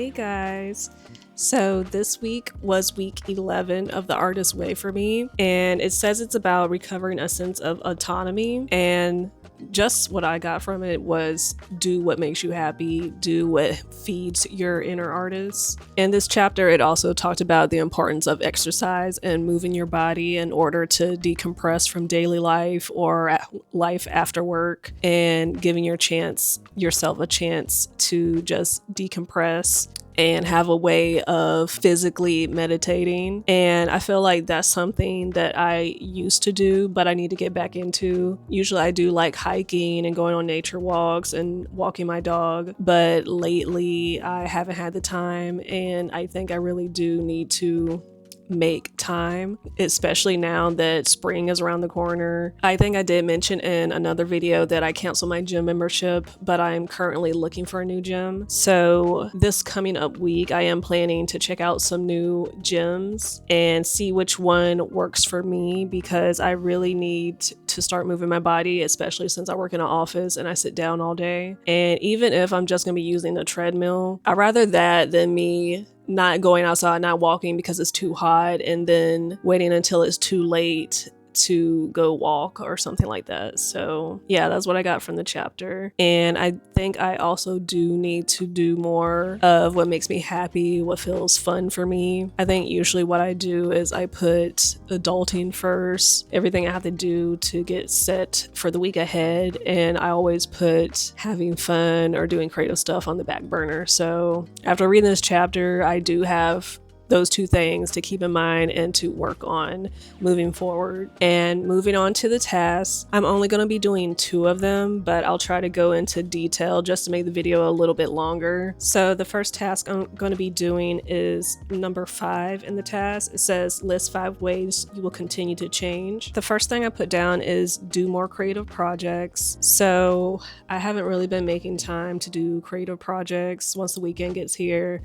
Hey guys. So this week was week 11 of the Artist's Way for me, and it says it's about recovering a sense of autonomy, and just what I got from it was do what makes you happy, do what feeds your inner artist. In this chapter, it also talked about the importance of exercise and moving your body in order to decompress from daily life or life after work, and giving yourself a chance to just decompress and have a way of physically meditating. And I feel like that's something that I used to do, but I need to get back into. Usually I do like hiking and going on nature walks and walking my dog, but lately I haven't had the time, and I think I really do need to make time, especially now that spring is around the corner. I think I did mention in another video that I canceled my gym membership, but I'm currently looking for a new gym. So this coming up week, I am planning to check out some new gyms and see which one works for me, because I really need to start moving my body, especially since I work in an office and I sit down all day. And even if I'm just gonna be using the treadmill, I'd rather that than me not going outside, not walking because it's too hot, and then waiting until it's too late to go walk or something like that. So yeah, that's what I got from the chapter. And I think I also do need to do more of what makes me happy, what feels fun for me. I think usually what I do is I put adulting first, everything I have to do to get set for the week ahead, and I always put having fun or doing creative stuff on the back burner. So after reading this chapter, I do have those two things to keep in mind and to work on moving forward. And moving on to the tasks, I'm only going to be doing 2 of them, but I'll try to go into detail just to make the video a little bit longer. So the first task I'm going to be doing is number 5 in the task. It says list 5 ways you will continue to change. The first thing I put down is do more creative projects. So I haven't really been making time to do creative projects. Once the weekend gets here,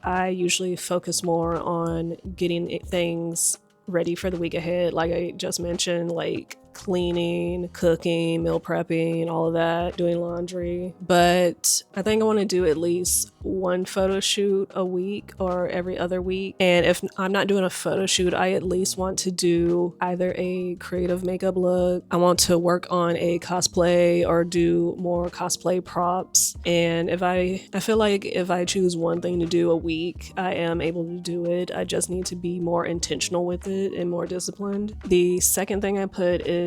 I usually focus more on getting things ready for the week ahead, like I just mentioned, like cleaning, cooking, meal prepping, all of that, doing laundry. But I think I want to do at least 1 photo shoot a week or every other week. And if I'm not doing a photo shoot, I at least want to do either a creative makeup look. I want to work on a cosplay or do more cosplay props. And I feel like if I choose one thing to do a week, I am able to do it. I just need to be more intentional with it and more disciplined. The second thing I put is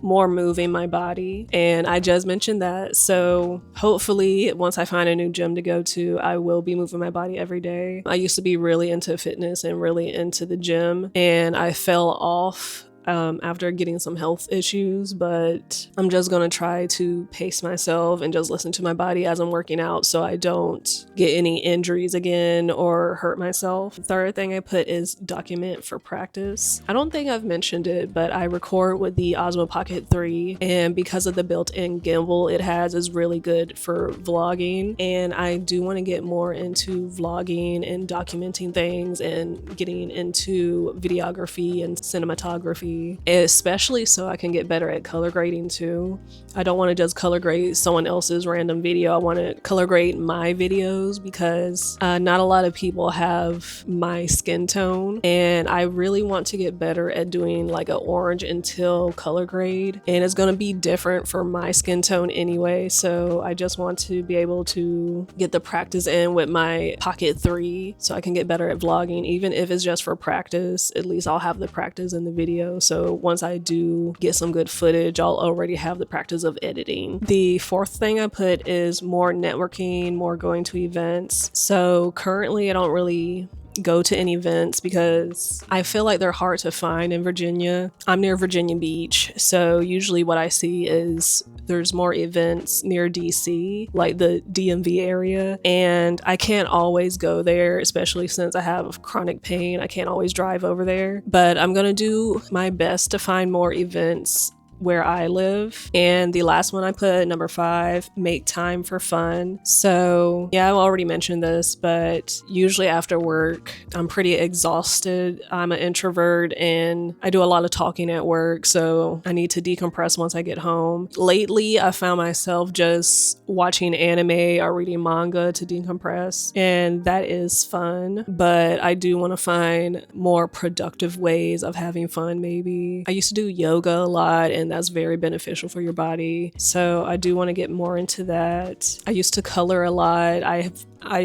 more moving my body, and I just mentioned that. So hopefully once I find a new gym to go to, I will be moving my body every day. I used to be really into fitness and really into the gym, and I fell off after getting some health issues, but I'm just gonna try to pace myself and just listen to my body as I'm working out so I don't get any injuries again or hurt myself. The third thing I put is document for practice. I don't think I've mentioned it, but I record with the Osmo Pocket 3, and because of the built-in gimbal it has is really good for vlogging, and I do want to get more into vlogging and documenting things and getting into videography and cinematography, especially so I can get better at color grading too. I don't want to just color grade someone else's random video. I want to color grade my videos because not a lot of people have my skin tone, and I really want to get better at doing like an orange and teal color grade, and it's going to be different for my skin tone anyway. So I just want to be able to get the practice in with my Pocket 3 so I can get better at vlogging. Even if it's just for practice, at least I'll have the practice in the video. So once I do get some good footage, I'll already have the practice of editing. The fourth thing I put is more networking, more going to events. So currently I don't really go to any events because I feel like they're hard to find in Virginia. I'm near Virginia Beach, so usually what I see is there's more events near DC, like the DMV area, and I can't always go there, especially since I have chronic pain. I can't always drive over there, but I'm gonna do my best to find more events where I live. And the last one I put, number 5, make time for fun. So yeah, I've already mentioned this, but usually after work, I'm pretty exhausted. I'm an introvert and I do a lot of talking at work, so I need to decompress once I get home. Lately, I found myself just watching anime or reading manga to decompress, and that is fun, but I do want to find more productive ways of having fun. Maybe I used to do yoga a lot, and that's very beneficial for your body, so I do want to get more into that. I used to color a lot. I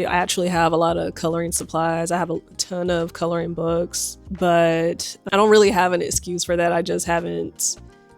actually have a lot of coloring supplies. I have a ton of coloring books, but I don't really have an excuse for that. I just haven't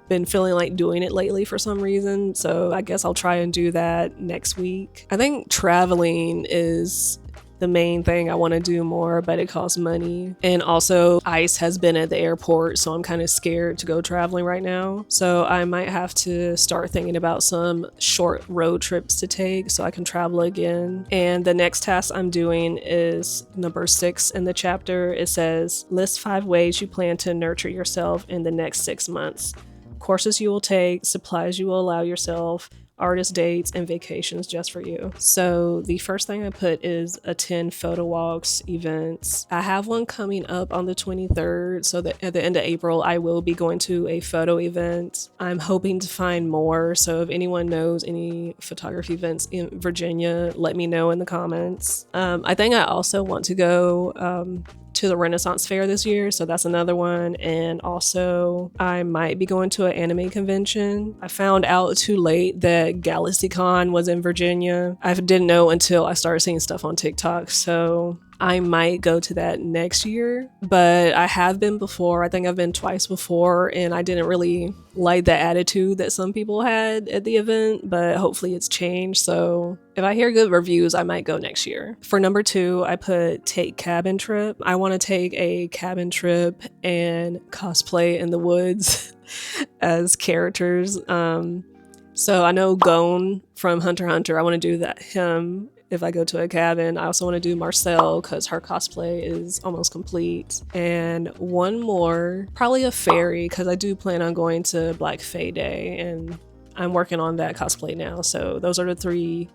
been feeling like doing it lately for some reason, so I guess I'll try and do that next week. I think traveling is the main thing I want to do more, but it costs money. And also ICE has been at the airport, so I'm kind of scared to go traveling right now. So I might have to start thinking about some short road trips to take so I can travel again. And the next task I'm doing is number 6 in the chapter. It says, list 5 ways you plan to nurture yourself in the next 6 months. Courses you will take, supplies you will allow yourself, artist dates, and vacations just for you. So the first thing I put is attend photo walks, events. I have one coming up on the 23rd, so that at the end of April I will be going to a photo event. I'm hoping to find more, so if anyone knows any photography events in Virginia, let me know in the comments. I think I also want to go to the Renaissance Fair this year, so that's another one. And also I might be going to an anime convention. I found out too late that GalaxyCon was in Virginia. I didn't know until I started seeing stuff on TikTok, so I might go to that next year, but I have been before. I think I've been twice before, and I didn't really like the attitude that some people had at the event, but hopefully it's changed. So if I hear good reviews, I might go next year. For number 2, I put take cabin trip. I want to take a cabin trip and cosplay in the woods as characters. So I know Gon from Hunter x Hunter, I want to do him if I go to a cabin. I also want to do Marcel because her cosplay is almost complete. And one more, probably a fairy, because I do plan on going to Black Fae Day and I'm working on that cosplay now. So those are the 3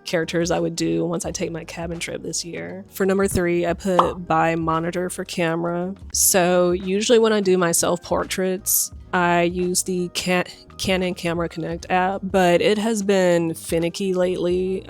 characters I would do once I take my cabin trip this year. For number 3, I put buy monitor for camera. So usually when I do my self-portraits, I use the Canon Camera Connect app, but it has been finicky lately.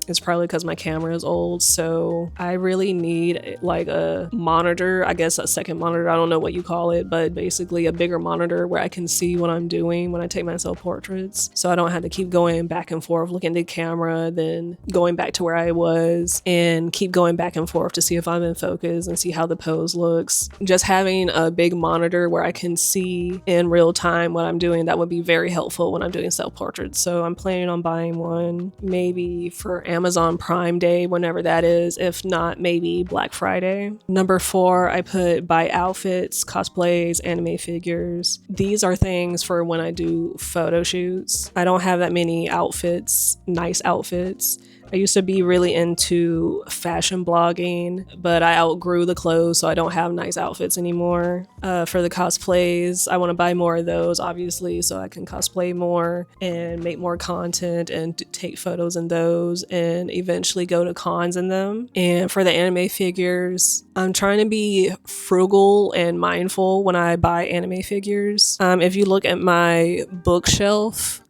It's probably because my camera is old, so I really need like a monitor, I guess a second monitor, I don't know what you call it, but basically a bigger monitor where I can see what I'm doing when I take my self-portraits, so I don't have to keep going back and forth looking at the camera, then going back to where I was and keep going back and forth to see if I'm in focus and see how the pose looks. Just having a big monitor where I can see in real time what I'm doing, that would be very helpful when I'm doing self-portraits. So I'm planning on buying one, maybe for Amazon Prime Day, whenever that is. If not, maybe Black Friday. Number 4, I put buy outfits, cosplays, anime figures. These are things for when I do photo shoots. I don't have that many outfits, nice outfits. I used to be really into fashion blogging, but I outgrew the clothes, so I don't have nice outfits anymore. For the cosplays, I want to buy more of those, obviously, so I can cosplay more and make more content and take photos in those and eventually go to cons in them. And for the anime figures, I'm trying to be frugal and mindful when I buy anime figures. If you look at my bookshelf,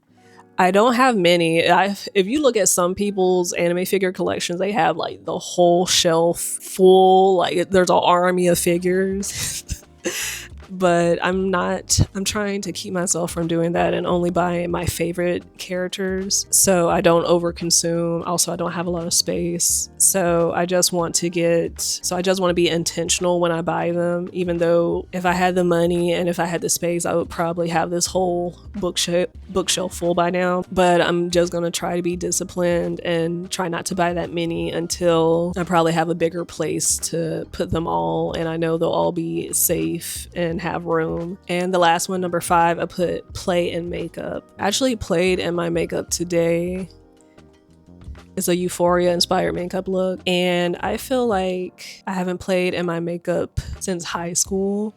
I don't have many. If you look at some people's anime figure collections, they have like the whole shelf full, like there's an army of figures. But I'm trying to keep myself from doing that and only buying my favorite characters, so I don't overconsume. Also, I don't have a lot of space, so I just want to be intentional when I buy them, even though if I had the money and if I had the space, I would probably have this whole bookshelf full by now. But I'm just gonna try to be disciplined and try not to buy that many until I probably have a bigger place to put them all and I know they'll all be safe and have room. And the last one, number 5, I put play in makeup. I actually played in my makeup today. It's a Euphoria inspired makeup look, and I feel like I haven't played in my makeup since high school.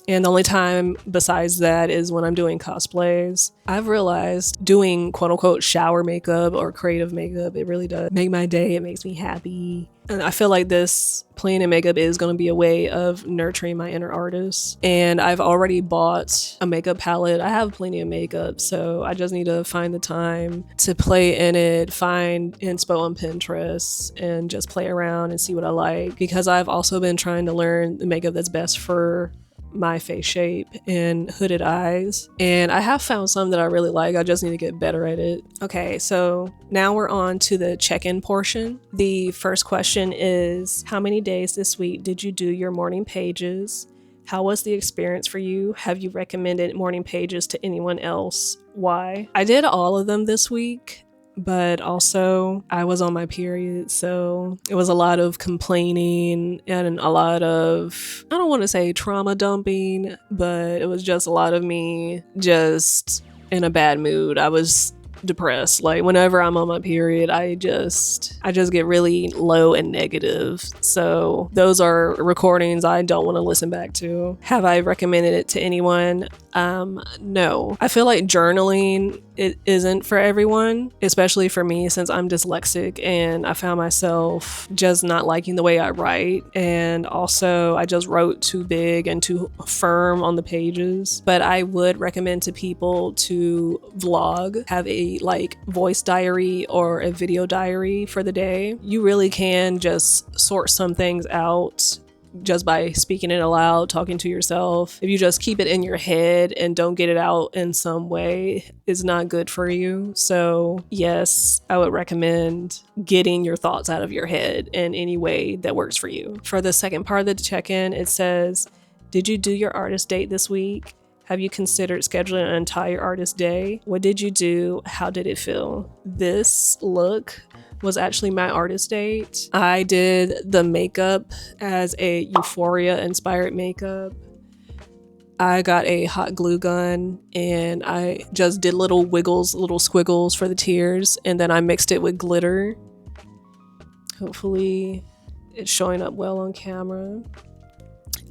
And the only time besides that is when I'm doing cosplays. I've realized doing quote unquote shower makeup or creative makeup, it really does make my day. It makes me happy. And I feel like this planning makeup is going to be a way of nurturing my inner artist. And I've already bought a makeup palette. I have plenty of makeup, so I just need to find the time to play in it, find inspo on Pinterest, and just play around and see what I like. Because I've also been trying to learn the makeup that's best for my face shape and hooded eyes, and I have found some that I really like. I just need to get better at it. Okay, so now we're on to the check-in portion. The first question is, how many days this week did you do your morning pages? How was the experience for you? Have you recommended morning pages to anyone else? Why? I did all of them this week, but also I was on my period, so it was a lot of complaining and a lot of, I don't want to say trauma dumping, but it was just a lot of me just in a bad mood. I was depressed. Like whenever I'm on my period, I just get really low and negative. So those are recordings I don't want to listen back to. Have I recommended it to anyone? No. I feel like journaling, it isn't for everyone, especially for me since I'm dyslexic and I found myself just not liking the way I write. And also I just wrote too big and too firm on the pages. But I would recommend to people to vlog, have a voice diary or a video diary for the day. You really can just sort some things out just by speaking it aloud, talking to yourself. If you just keep it in your head and don't get it out in some way, it's not good for you. So yes, I would recommend getting your thoughts out of your head in any way that works for you. For the second part of the check-in, it says, did you do your artist date this week? Have you considered scheduling an entire artist day? What did you do? How did it feel? This look was actually my artist date. I did the makeup as a Euphoria inspired makeup. I got a hot glue gun and I just did little wiggles, little squiggles for the tears, and then I mixed it with glitter. Hopefully it's showing up well on camera.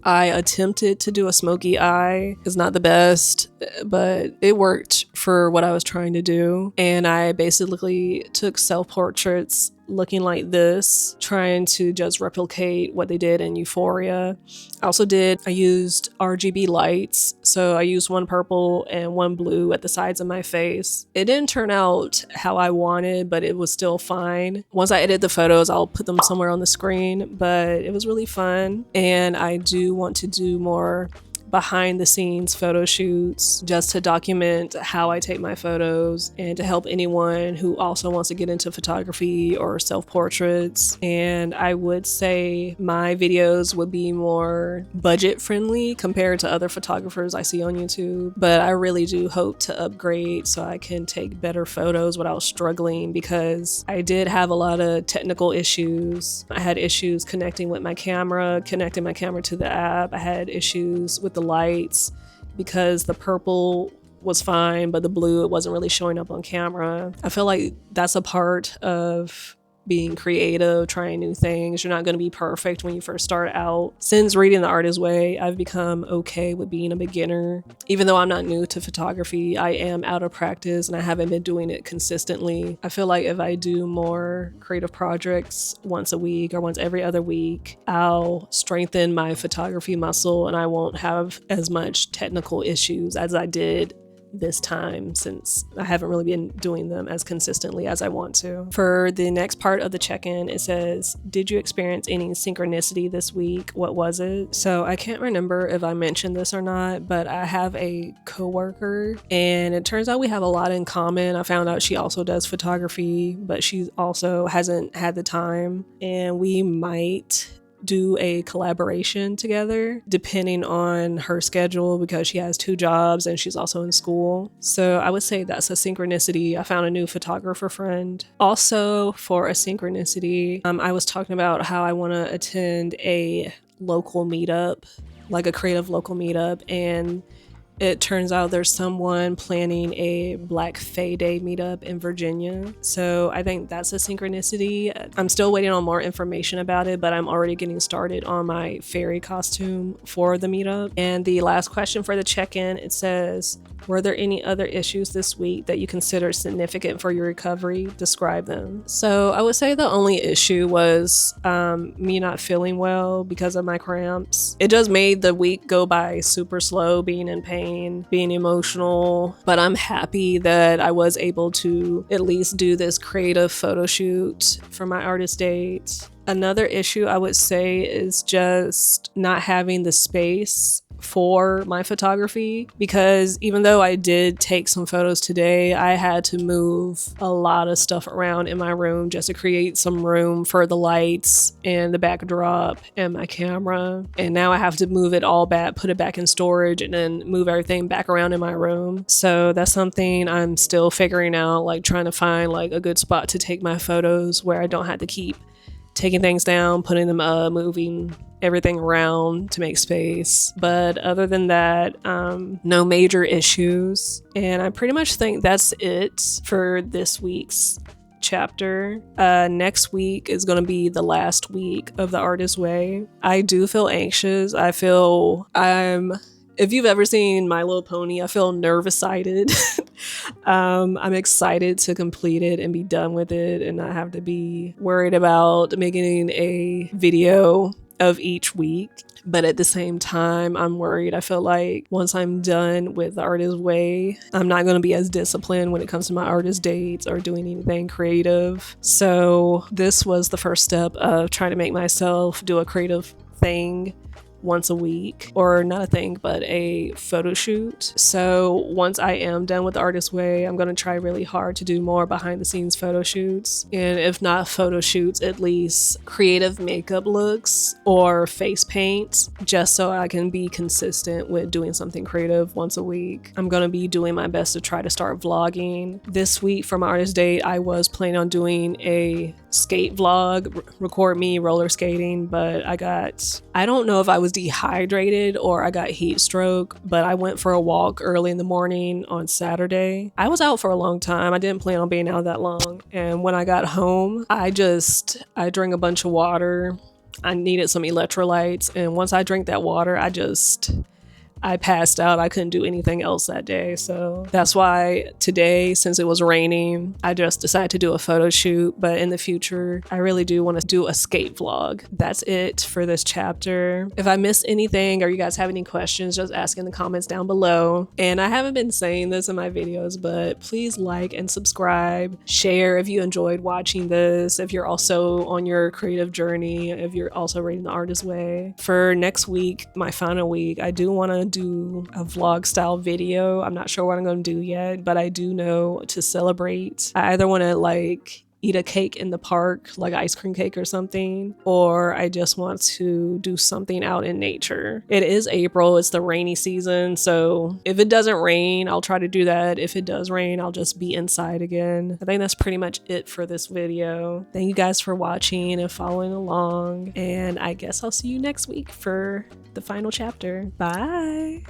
I attempted to do a smoky eye. It's not the best, but it worked for what I was trying to do. And I basically took self-portraits looking like this, trying to just replicate what they did in Euphoria. I used RGB lights. So I used one purple and one blue at the sides of my face. It didn't turn out how I wanted, but it was still fine. Once I edit the photos, I'll put them somewhere on the screen, but it was really fun. And I do want to do more behind the scenes photo shoots just to document how I take my photos and to help anyone who also wants to get into photography or self-portraits. And I would say my videos would be more budget friendly compared to other photographers I see on YouTube, but I really do hope to upgrade so I can take better photos without struggling, because I did have a lot of technical issues. I had issues connecting my camera to the app. I had issues with the lights because the purple was fine, but the blue, it wasn't really showing up on camera. I feel like that's a part of being creative, trying new things. You're not going to be perfect when you first start out. Since reading The Artist's Way, I've become okay with being a beginner. Even though I'm not new to photography, I am out of practice and I haven't been doing it consistently. I feel like if I do more creative projects once a week or once every other week, I'll strengthen my photography muscle and I won't have as much technical issues as I did this time, since I haven't really been doing them as consistently as I want to. For the next part of the check-in, it says, did you experience any synchronicity this week? What was it? So I can't remember if I mentioned this or not, but I have a coworker and it turns out we have a lot in common. I found out she also does photography, but she also hasn't had the time, and we might do a collaboration together depending on her schedule, because she has 2 jobs and she's also in school. So I would say that's a synchronicity. I found a new photographer friend. Also, for a synchronicity, I was talking about how I want to attend a local meetup, like a creative local meetup, and it turns out there's someone planning a Black Fae Day meetup in Virginia. So I think that's a synchronicity. I'm still waiting on more information about it, but I'm already getting started on my fairy costume for the meetup. And the last question for the check-in, it says, were there any other issues this week that you consider significant for your recovery? Describe them. So I would say the only issue was me not feeling well because of my cramps. It just made the week go by super slow, being in pain, being emotional, but I'm happy that I was able to at least do this creative photo shoot for my artist date. Another issue I would say is just not having the space for my photography, because even though I did take some photos today, I had to move a lot of stuff around in my room just to create some room for the lights and the backdrop and my camera. And now I have to move it all back, put it back in storage, and then move everything back around in my room. So that's something I'm still figuring out, like trying to find like a good spot to take my photos where I don't have to keep taking things down, putting them up, moving everything around to make space. But other than that, no major issues. And I pretty much think that's it for this week's chapter. Next week is going to be the last week of the Artist Way. I do feel anxious. If you've ever seen My Little Pony, I feel nervous-sided. I'm excited to complete it and be done with it and not have to be worried about making a video of each week. But at the same time, I'm worried. I feel like once I'm done with the Artist Way, I'm not going to be as disciplined when it comes to my artist dates or doing anything creative. So this was the first step of trying to make myself do a creative thing once a week, or not a thing, but a photo shoot. So once I am done with the Artist Way, I'm going to try really hard to do more behind the scenes photo shoots. And if not photo shoots, at least creative makeup looks or face paint, just so I can be consistent with doing something creative once a week. I'm going to be doing my best to try to start vlogging. This week for my artist date, I was planning on doing a skate vlog, record me roller skating, but I don't know if I was dehydrated or I got heat stroke, but I went for a walk early in the morning on Saturday. I was out for a long time. I didn't plan on being out that long. And when I got home, I drank a bunch of water. I needed some electrolytes. And once I drank that water, I passed out. I couldn't do anything else that day. So that's why today, since it was raining, I just decided to do a photo shoot. But in the future, I really do want to do a skate vlog. That's it for this chapter. If I missed anything or you guys have any questions, just ask in the comments down below. And I haven't been saying this in my videos, but please like and subscribe. Share if you enjoyed watching this. If you're also on your creative journey, if you're also reading the Artist Way. For next week, my final week, I do want to do a vlog style video. I'm not sure what I'm going to do yet, but I do know to celebrate. I either want to like eat a cake in the park, like ice cream cake or something, or I just want to do something out in nature. It is April, it's the rainy season, so if it doesn't rain, I'll try to do that. If it does rain, I'll just be inside again. I think that's pretty much it for this video. Thank you guys for watching and following along, and I guess I'll see you next week for the final chapter. Bye!